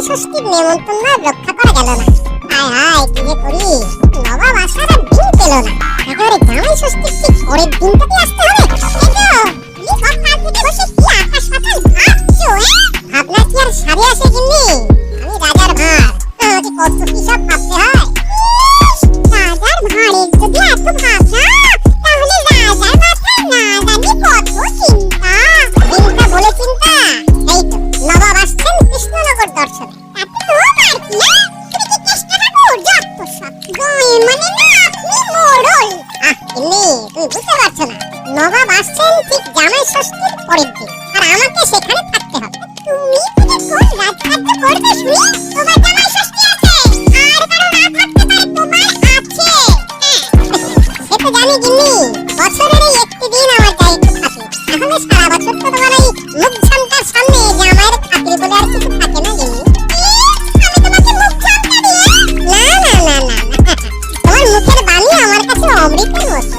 ষষ্ঠীর নেমন্তন্ন রক্ষা করা গেল না। হায় হায় কি যে করি, নবাব আসার আর দিন পেল না। একেবারে জামাই ষষ্ঠীর ঠিক পরের দিনটাতে আসতে হবে। এই তো তুমি সকাল থেকে বসে কি আকাশ পাতাল ভাবছো? ভাবনা কি আর সারে আসে গিন্নি? আমি রাজার ভার, আমাকে কত কি সব ভাবতে হয়। রাজার ভাঁড়ের যদি এত ভাবনা, তাহলে রাজার মাথায় না জানি কত চিন্তা। চিন্তা বলে চিন্তা, এই তো নবাব আসছেন কৃষ্ণনগর দর্শনে। তাতে তোমার কি? তুমি কি কৃষ্ণনগর যত সব গায়ে মানে না আপনি মোড়ল। গিন্নি তুমি বুঝতে পারছো না, নবাব আসছেন ঠিক জামাই ষষ্ঠীর পরের দিন, আর আমাকে সেখানে থাকতে হবে। তুমি কি কোন রাজকার্য করবে শুনি? তোমার জামাই ষষ্ঠী আছে, আর কারো না থাকতে পারে তোমার আছে। সে তো জানি গিন্নি, বছরের এই একটি দিন আমার যায় একটু ফাঁকি। তাহলে সারা বছর তো তোমার এই মুখ ঝামটার সামনে জামাইয়ের খাতির বলে আর কিছু থাকে না গিন্নি। আমি তোমাকে মুখ ঝামটা দিয়ে? না না না না না, তোমার মুখের বাণী আমার কাছে অমৃতের মতো।